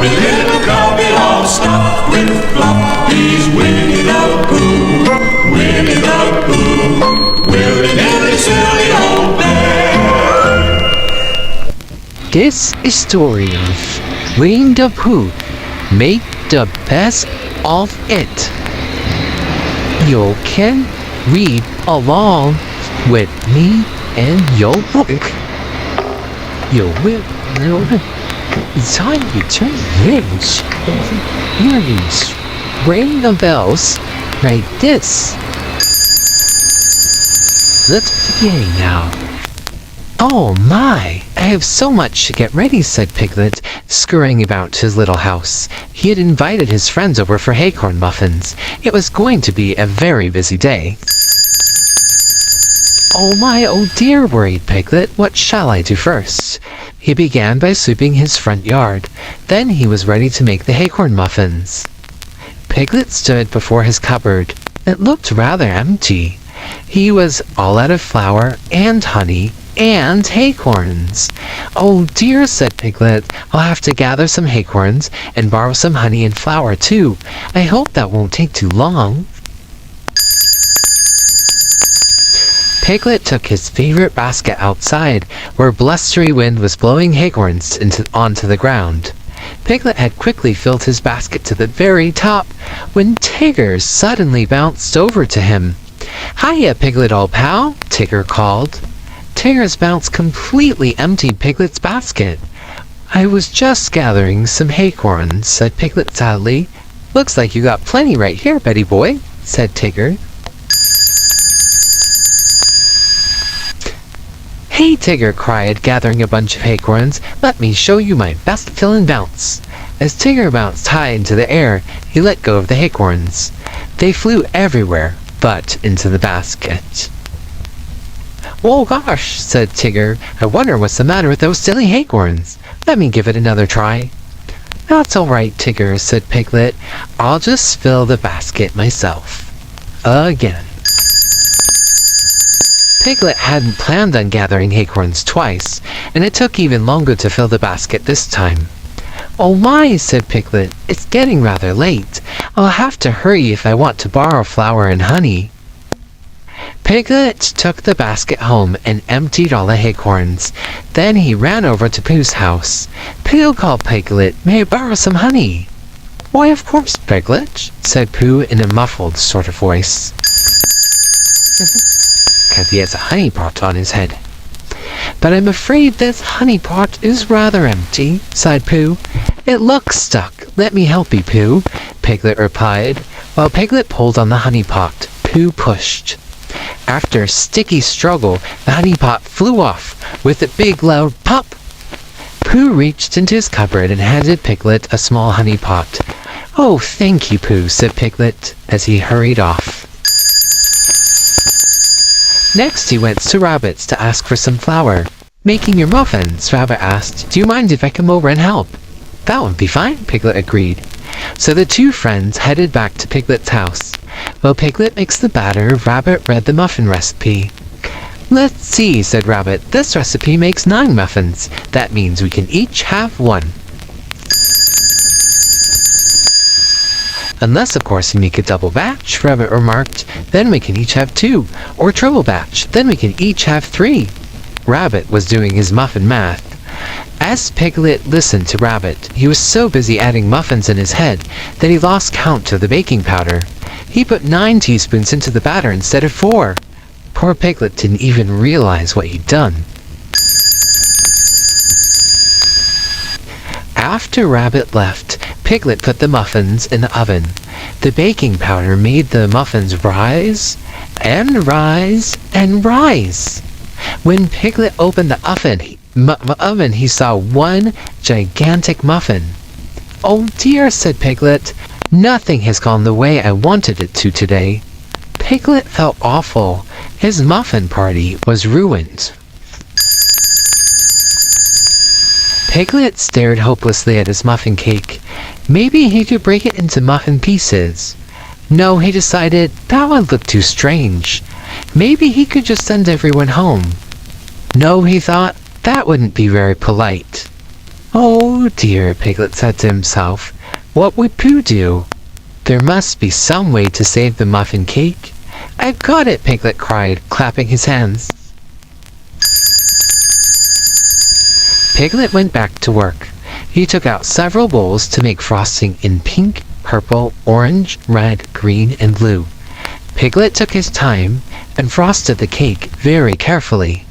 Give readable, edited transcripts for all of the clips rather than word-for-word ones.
chubby little cubby all stuffed with fluff. He's Winnie the Pooh, Winnie the Pooh, willy-nilly silly old bear. This is story of Winnie the Pooh. Make the best of it. You can read along with me and your book. You will. It's time to turn rings. Earrings. Ring the bells like this. Let's begin now. Oh my! I have so much to get ready, said Piglet, scurrying about his little house. He had invited his friends over for acorn muffins. It was going to be a very busy day. Oh my, oh dear, worried Piglet. What shall I do first? He began by sweeping his front yard. Then he was ready to make the acorn muffins. Piglet stood before his cupboard. It looked rather empty. He was all out of flour and honey and acorns. Oh dear, said Piglet. I'll have to gather some acorns and borrow some honey and flour too. I hope that won't take too long. Piglet took his favorite basket outside, where blustery wind was blowing acorns onto the ground. Piglet had quickly filled his basket to the very top, when Tigger suddenly bounced over to him. Hiya, Piglet, old pal, Tigger called. Tigger's bounce completely emptied Piglet's basket. I was just gathering some acorns, said Piglet sadly. Looks like you got plenty right here, Betty boy, said Tigger. Hey, Tigger cried, gathering a bunch of acorns. Let me show you my best fill and bounce. As Tigger bounced high into the air, he let go of the acorns. They flew everywhere but into the basket. Oh gosh, said Tigger. I wonder what's the matter with those silly acorns. Let me give it another try. That's all right, Tigger, said Piglet. I'll just fill the basket myself. Again. Piglet hadn't planned on gathering acorns twice, and it took even longer to fill the basket this time. Oh my, said Piglet. It's getting rather late. I'll have to hurry if I want to borrow flour and honey. Piglet took the basket home and emptied all the acorns. Then he ran over to Pooh's house. Pooh called Piglet, may I borrow some honey? Why, of course, Piglet, said Pooh in a muffled sort of voice. Because he has a honey pot on his head. But I'm afraid this honey pot is rather empty, sighed Pooh. It looks stuck. Let me help you, Pooh, Piglet replied. While Piglet pulled on the honey pot, Pooh pushed. After a sticky struggle, the honey pot flew off with a big loud pop. Pooh reached into his cupboard and handed Piglet a small honey pot. Oh, thank you, Pooh, said Piglet as he hurried off. Next he went to Rabbit's to ask for some flour. Making your muffins, Rabbit asked. Do you mind if I come over and help? That would be fine, Piglet agreed. So the two friends headed back to Piglet's house. While Piglet mixed the batter, Rabbit read the muffin recipe. Let's see, said Rabbit. This recipe makes 9 muffins. That means we can each have 1. Unless, of course, we make a double batch, Rabbit remarked. Then we can each have 2. Or triple batch. Then we can each have 3. Rabbit was doing his muffin math. As Piglet listened to Rabbit, he was so busy adding muffins in his head that he lost count of the baking powder. He put 9 teaspoons into the batter instead of 4. Poor Piglet didn't even realize what he'd done. After Rabbit left, Piglet put the muffins in the oven. The baking powder made the muffins rise and rise and rise. When Piglet opened the oven, he saw one gigantic muffin. Oh dear, said Piglet. Nothing has gone the way I wanted it to today. Piglet felt awful. His muffin party was ruined. Piglet stared hopelessly at his muffin cake. Maybe he could break it into muffin pieces. No, he decided, that would look too strange. Maybe he could just send everyone home. No, he thought, that wouldn't be very polite. Oh Oh dear, Piglet said to himself. What would Pooh do? There must be some way to save the muffin cake. I've got it, Piglet cried, clapping his hands. Piglet went back to work. He took out several bowls to make frosting in pink, purple, orange, red, green, and blue. Piglet took his time and frosted the cake very carefully.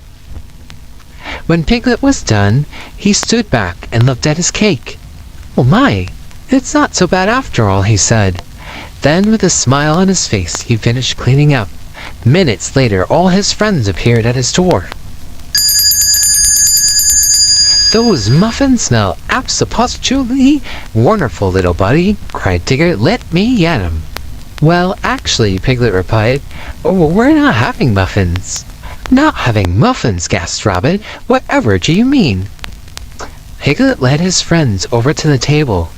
When Piglet was done, he stood back and looked at his cake. Oh my, it's not so bad after all, he said. Then with a smile on his face, he finished cleaning up. Minutes later, all his friends appeared at his door. Those muffins smell absolutely wonderful, little buddy, cried Tigger. Let me at 'em. Well, actually, Piglet replied, we're not having muffins. Not having muffins, gasped Rabbit. Whatever do you mean? Piglet led his friends over to the table.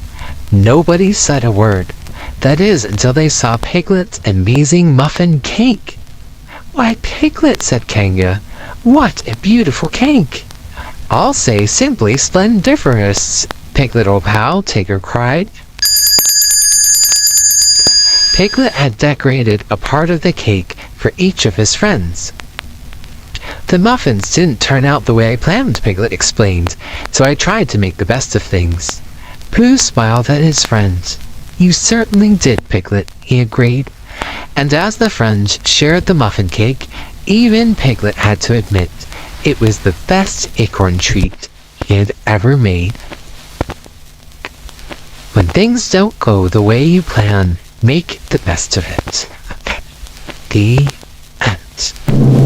Nobody said a word. That is, until they saw Piglet's amazing muffin cake. Why, Piglet, said Kanga, what a beautiful cake. I'll say simply splendiferous, Piglet, old pal, Tigger cried. Piglet had decorated a part of the cake for each of his friends. The muffins didn't turn out the way I planned, Piglet explained, so I tried to make the best of things. Pooh smiled at his friends. You certainly did, Piglet, he agreed. And as the friends shared the muffin cake, even Piglet had to admit it was the best acorn treat he had ever made. When things don't go the way you plan, make the best of it. The end.